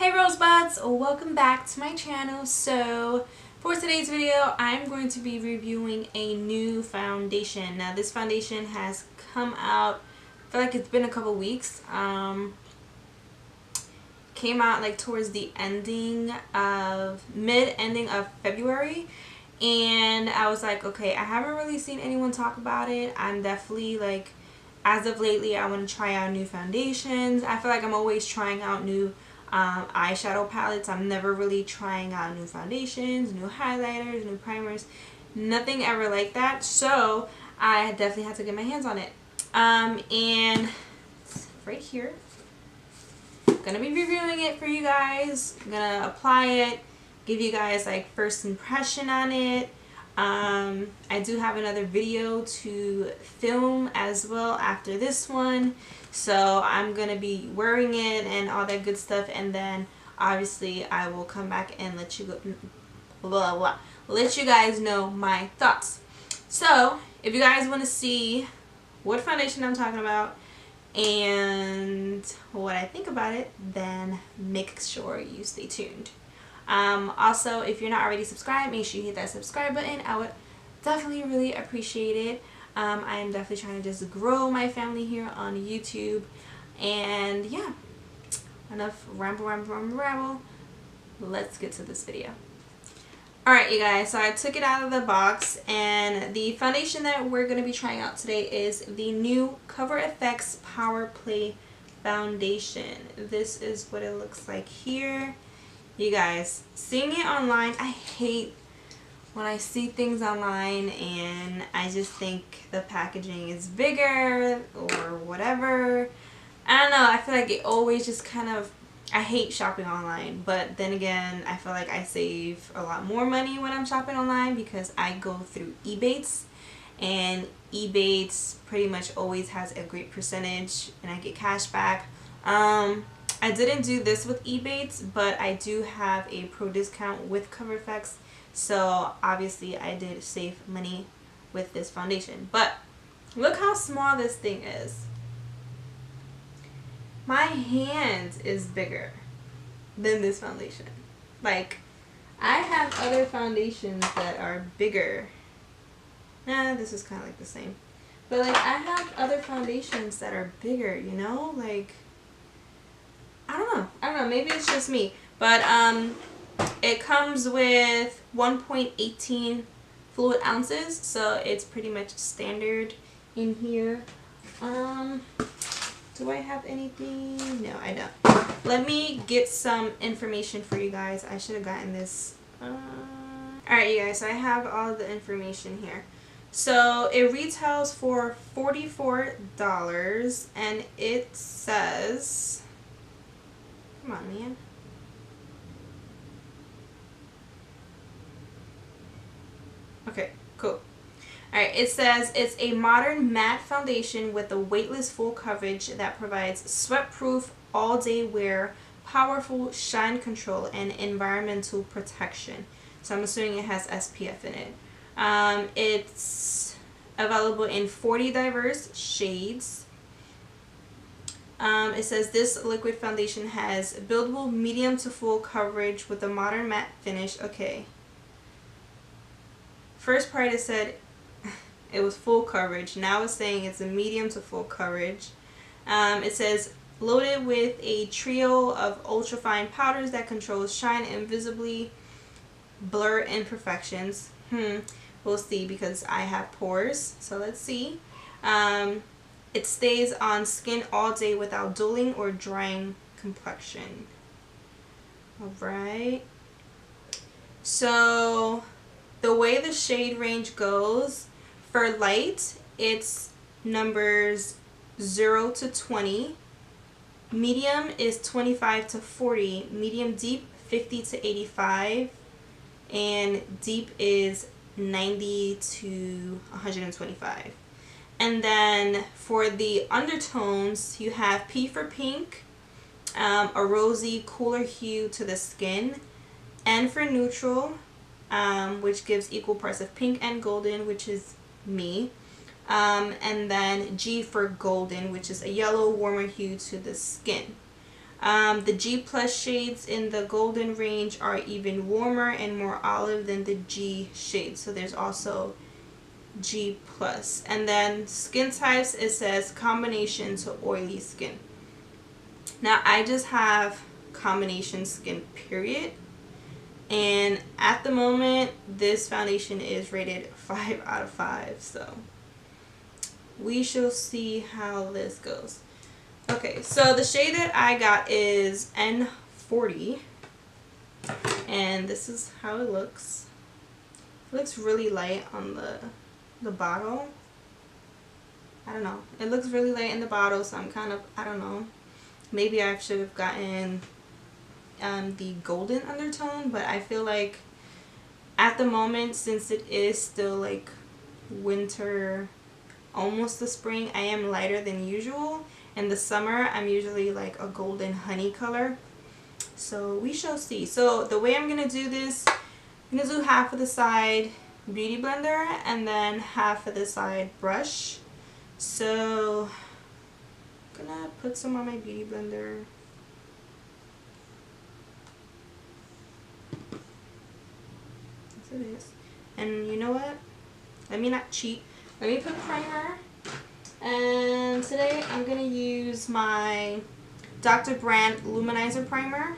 Hey Rosebuds, welcome back to my channel. So for today's video I'm going to be reviewing a new foundation. Now this foundation has come out, I feel like it's been a couple weeks. Came out like towards the mid-ending of February, and I was like, okay, I haven't really seen anyone talk about it. I'm definitely like, as of lately, I want to try out new foundations. I feel like I'm always trying out new eyeshadow palettes. I'm never really trying out new foundations, new highlighters, new primers, nothing ever like that. So I definitely had to get my hands on it. And it's right here. I'm gonna be reviewing it for you guys. I'm gonna apply it, give you guys like first impression on it. I do have another video to film as well after this one, so I'm gonna be wearing it and all that good stuff, and then obviously I will come back and let you guys know my thoughts. So if you guys want to see what foundation I'm talking about and what I think about it, then make sure you stay tuned. Also, if you're not already subscribed, make sure you hit that subscribe button. I would definitely really appreciate it. I am definitely trying to just grow my family here on YouTube. And yeah, enough ramble. Let's get to this video. Alright you guys, so I took it out of the box, and the foundation that we're going to be trying out today is the new CoverFX Power Play Foundation. This is what it looks like here. You guys, seeing it online, I hate when I see things online and I just think the packaging is bigger or whatever. I don't know, I feel like it always just kind of, I hate shopping online, but then again, I feel like I save a lot more money when I'm shopping online because I go through Ebates, and Ebates pretty much always has a great percentage and I get cash back. I didn't do this with Ebates, but I do have a pro discount with CoverFX, so obviously I did save money with this foundation. But look how small this thing is. My hand is bigger than this foundation. Like, I have other foundations that are bigger. Nah, this is kind of like the same. But like, I have other foundations that are bigger, you know? Like, I don't know, maybe it's just me, but it comes with 1.18 fluid ounces, so it's pretty much standard in here. Do I have anything? No, I don't. Let me get some information for you guys. I should have gotten this. Alright you guys, so I have all the information here. So it retails for $44, and it says, come on, man. Okay, cool. Alright, it says it's a modern matte foundation with a weightless full coverage that provides sweat-proof, all-day wear, powerful shine control, and environmental protection. So I'm assuming it has SPF in it. It's available in 40 diverse shades. It says this liquid foundation has buildable medium to full coverage with a modern matte finish. Okay. First part it said it was full coverage. Now it's saying it's a medium to full coverage. It says loaded with a trio of ultrafine powders that controls shine and visibly blur imperfections. We'll see because I have pores. So let's see. It stays on skin all day without dulling or drying complexion. Alright. So the way the shade range goes, for light, it's numbers 0 to 20. Medium is 25 to 40. Medium deep, 50 to 85. And deep is 90 to 125. And then for the undertones, you have P for pink, a rosy, cooler hue to the skin, N for neutral, which gives equal parts of pink and golden, which is me, and then G for golden, which is a yellow, warmer hue to the skin. The G plus shades in the golden range are even warmer and more olive than the G shades. So there's also G plus. And then skin types, it says combination to oily skin. Now I just have combination skin, period. And at the moment, this foundation is rated 5 out of 5. So we shall see how this goes. Okay, so the shade that I got is N40. And this is how it looks. It looks really light on the bottle. I don't know. It looks really light in the bottle, so I'm kind of, I don't know. Maybe I should have gotten the golden undertone, but I feel like at the moment, since it is still like winter, almost the spring, I am lighter than usual. In the summer, I'm usually like a golden honey color. So we shall see. So the way I'm going to do this, I'm going to do half of the side beauty blender and then half of the side brush. So I'm going to put some on my beauty blender. Yes, it is. And you know what? Let me not cheat. Let me put primer. And today I'm going to use my Dr. Brandt Luminizer Primer.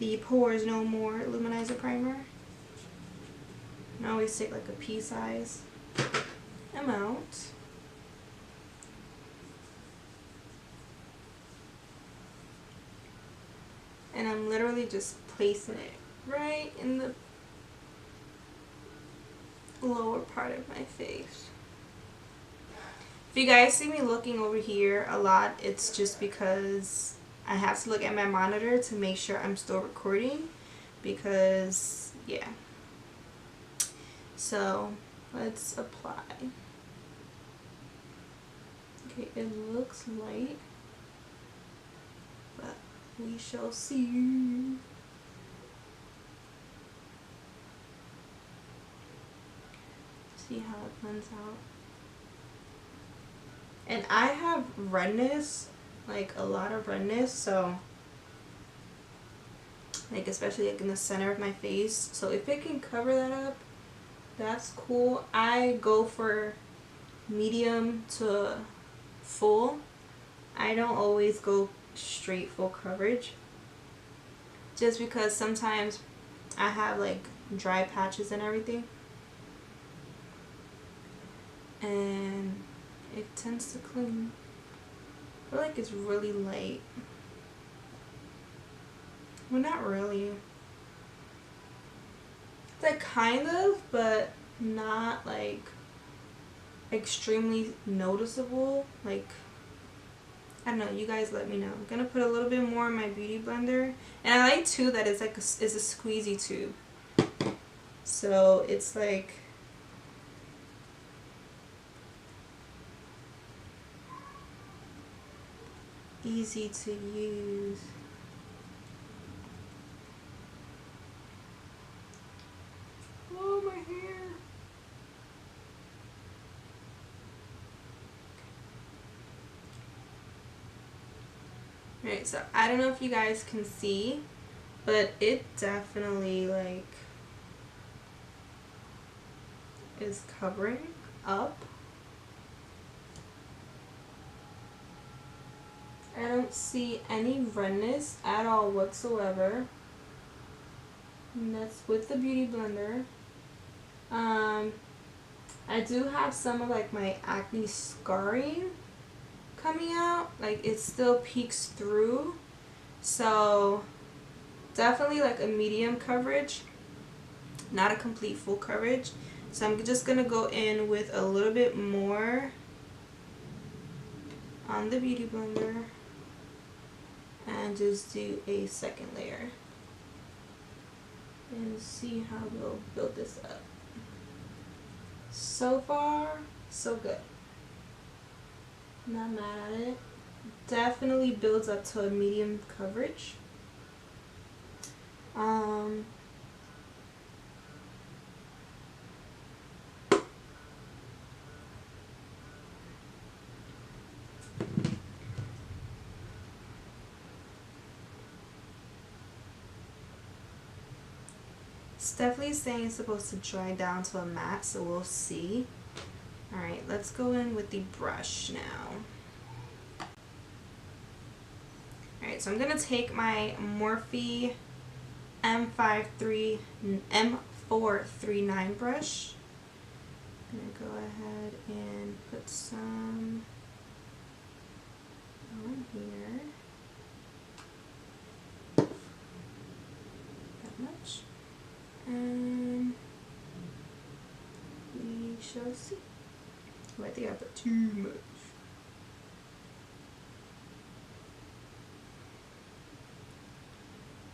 The Pores No More Luminizer Primer. I always take like a pea size amount. And I'm literally just placing it right in the lower part of my face. If you guys see me looking over here a lot, it's just because I have to look at my monitor to make sure I'm still recording, because yeah. So let's apply. Okay, it looks light, but we shall see. See how it blends out. And I have redness, like a lot of redness, so like especially like in the center of my face. So if it can cover that up, that's cool. I go for medium to full. I don't always go straight full coverage, just because sometimes I have like dry patches and everything, and it tends to cling. I feel like it's really light. Well, not really. It's like kind of, but not like extremely noticeable. Like, I don't know, you guys let me know. I'm gonna put a little bit more in my beauty blender. And I like too that it's like it's a squeezy tube. So it's like easy to use. Oh, my hair. Alright, so I don't know if you guys can see, but it definitely like is covering up. I don't see any redness at all whatsoever. And that's with the beauty blender. I do have some of like my acne scarring coming out. Like it still peeks through. So definitely like a medium coverage, not a complete full coverage. So I'm just gonna go in with a little bit more on the beauty blender and just do a second layer and see how we'll build this up. So far, so good. Not mad at it. Definitely builds up to a medium coverage. It's definitely saying it's supposed to dry down to a matte, so we'll see. Alright, let's go in with the brush now. Alright, so I'm going to take my Morphe M439 brush. I'm going to go ahead and put some on here. That much. And we shall see. Oh, I think I put too much.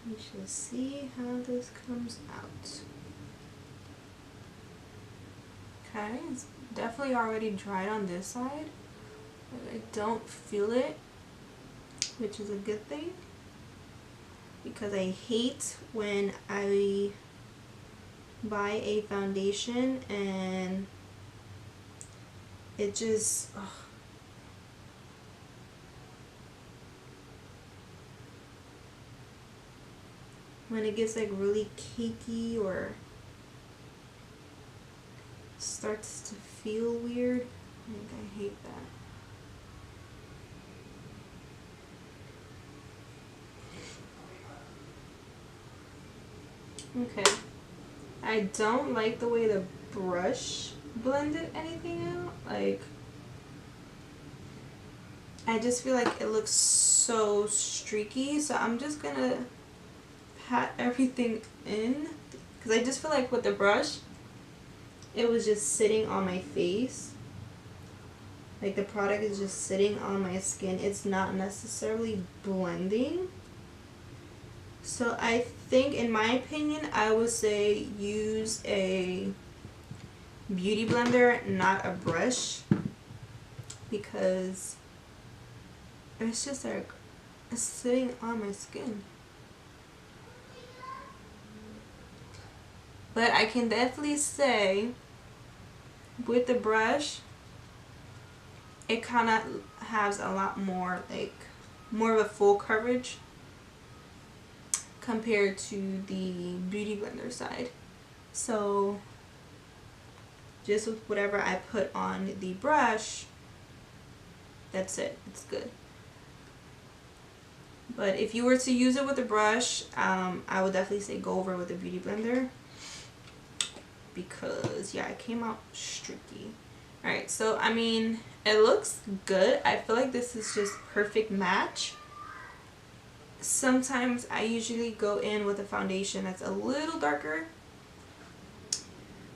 We shall see how this comes out. Okay, it's definitely already dried on this side, but I don't feel it, which is a good thing, because I hate when I buy a foundation and it just, ugh. When it gets like really cakey or starts to feel weird, I hate that. Okay, I don't like the way the brush blended anything out. Like, I just feel like it looks so streaky, so I'm just gonna pat everything in, because I just feel like with the brush it was just sitting on my face. Like, the product is just sitting on my skin. It's not necessarily blending. So I think, in my opinion, I would say use a beauty blender, not a brush, because it's just like, it's sitting on my skin. But I can definitely say with the brush, it kind of has a lot more, like, more of a full coverage compared to the beauty blender side. So just with whatever I put on the brush, that's it. It's good. But if you were to use it with a brush, I would definitely say go over with a beauty blender, because yeah, it came out streaky. Alright, so I mean, it looks good. I feel like this is just perfect match. Sometimes I usually go in with a foundation that's a little darker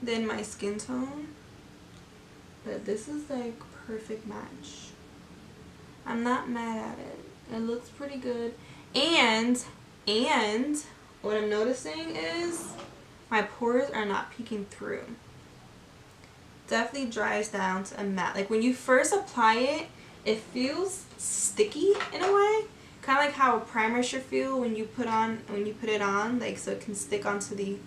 than my skin tone, but this is like perfect match. I'm not mad at it. It looks pretty good. And what I'm noticing is my pores are not peeking through. Definitely dries down to a matte. Like, when you first apply it, it feels sticky in a way, kind of like how a primer should feel when you put it on, like, so it can stick onto the,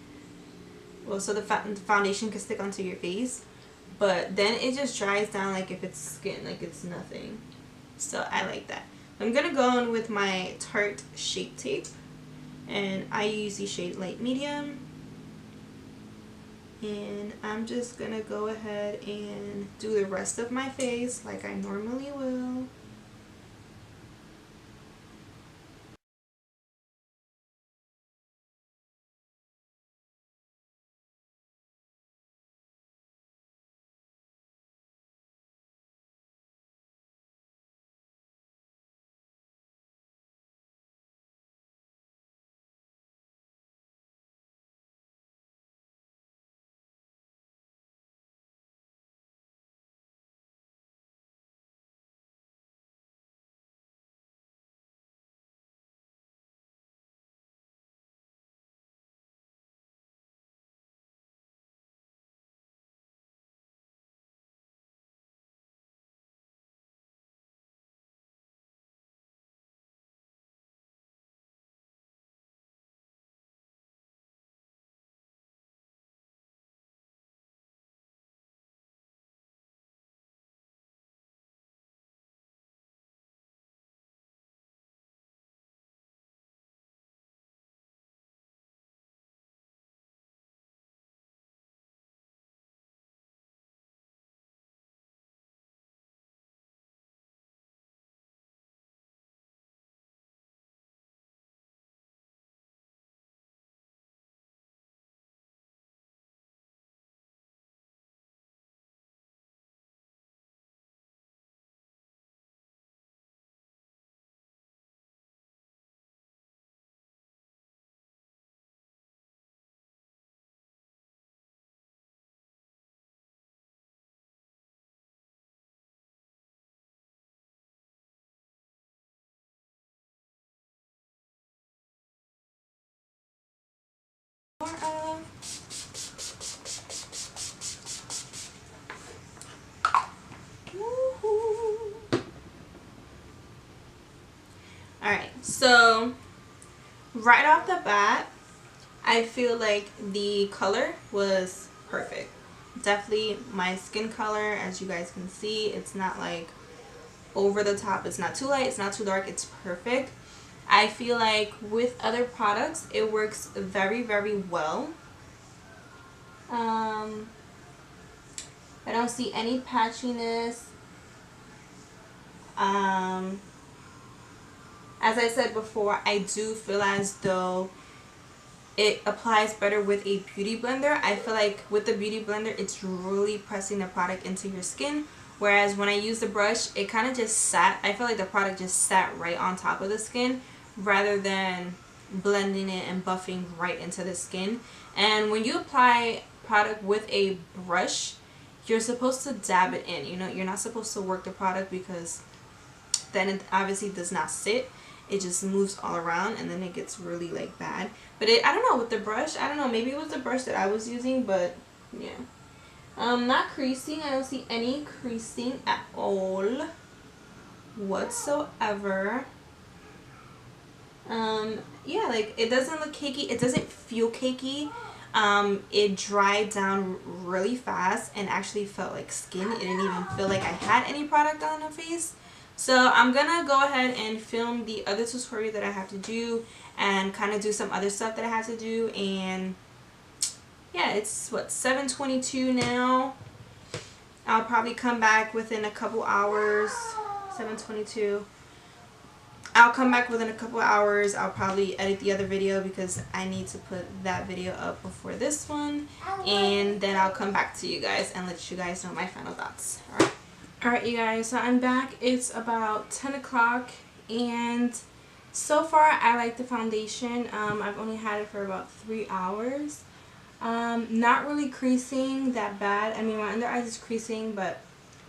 well, so the foundation can stick onto your face. But then it just dries down like if it's skin, like it's nothing. So I like that. I'm gonna go in with my Tarte Shape Tape, and I use the shade Light Medium. And I'm just gonna go ahead and do the rest of my face like I normally will. more of. Alright, so right off the bat, I feel like the color was perfect. Definitely my skin color, as you guys can see. It's not like over the top. It's not too light, it's not too dark. It's perfect. I feel like with other products, it works very, very well. I don't see any patchiness. As I said before, I do feel as though it applies better with a beauty blender. I feel like with the beauty blender, it's really pressing the product into your skin. Whereas when I use the brush, it kind of just sat. I feel like the product just sat right on top of the skin rather than blending it and buffing right into the skin. And when you apply product with a brush, you're supposed to dab it in. You know, you're not supposed to work the product because then it obviously does not sit. It just moves all around and then it gets really like bad. But I don't know, with the brush, I don't know, maybe it was the brush that I was using, but yeah. Not creasing. I don't see any creasing at all whatsoever. Yeah, like it doesn't look cakey. It doesn't feel cakey. It dried down really fast and actually felt like skin. It didn't even feel like I had any product on the face. So I'm gonna go ahead and film the other tutorial that I have to do and kind of do some other stuff that I have to do. And yeah, it's what, 7:22 now. I'll probably come back within a couple hours. 7:22. I'll come back within a couple hours. I'll probably edit the other video because I need to put that video up before this one, and then I'll come back to you guys and let you guys know my final thoughts. Alright you guys, so I'm back. It's about 10 o'clock and so far I like the foundation. I've only had it for about 3 hours. Not really creasing that bad. I mean, my under eyes is creasing, but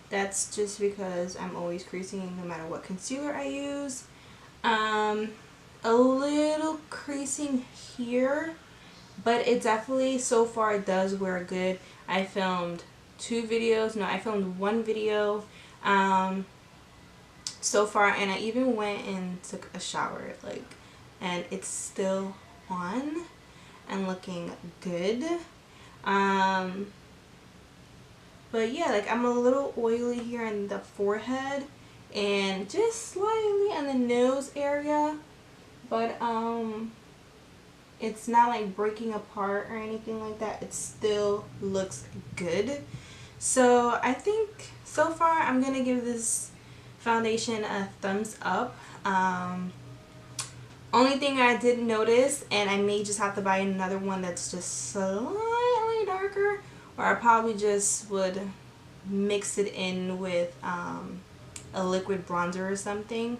that's just because I'm always creasing no matter what concealer I use. A little creasing here, but it definitely so far does wear good. I filmed 2 videos. No, I filmed 1 video so far, and I even went and took a shower, like, and it's still on and looking good. But yeah, like I'm a little oily here in the forehead and just slightly in the nose area, but it's not like breaking apart or anything like that. It still looks good. So I think so far I'm gonna give this foundation a thumbs up. Only thing I did notice, and I may just have to buy another one that's just slightly darker, or I probably just would mix it in with a liquid bronzer or something.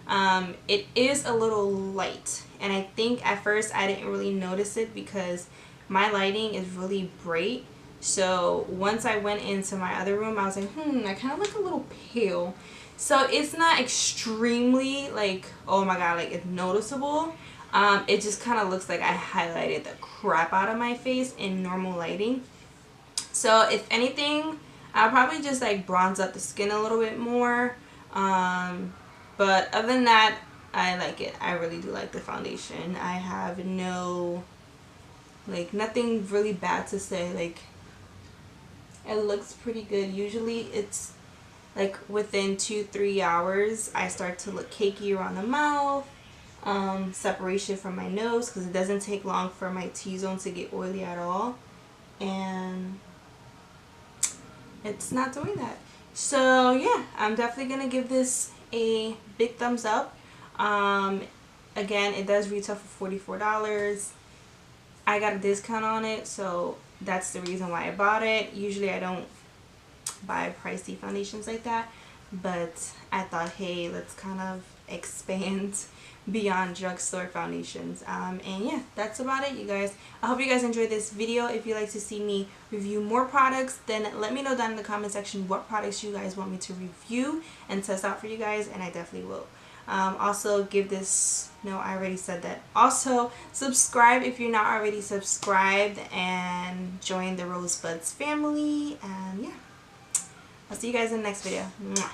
It is a little light, and I think at first I didn't really notice it because my lighting is really bright. So once I went into my other room, I was like, I kind of look a little pale. So it's not extremely like, oh my god, like it's noticeable. It just kind of looks like I highlighted the crap out of my face in normal lighting. So if anything, I'll probably just like bronze up the skin a little bit more. But other than that, I like it. I really do like the foundation. I have no, like, nothing really bad to say. Like, it looks pretty good. Usually it's like within 2-3 hours I start to look cakey around the mouth, separation from my nose, because it doesn't take long for my T-zone to get oily at all, and it's not doing that. So yeah, I'm definitely gonna give this a big thumbs up. Again, it does retail for $44. I got a discount on it, so that's the reason why I bought it. Usually I don't buy pricey foundations like that, but I thought, hey, let's kind of expand beyond drugstore foundations. And yeah, that's about it, you guys. I hope you guys enjoyed this video. If you'd like to see me review more products, then let me know down in the comment section what products you guys want me to review and test out for you guys, and I definitely will. Also give this, no, I already said that. Also subscribe if you're not already subscribed, and join the Rosebuds family. And yeah, I'll see you guys in the next video. Mwah.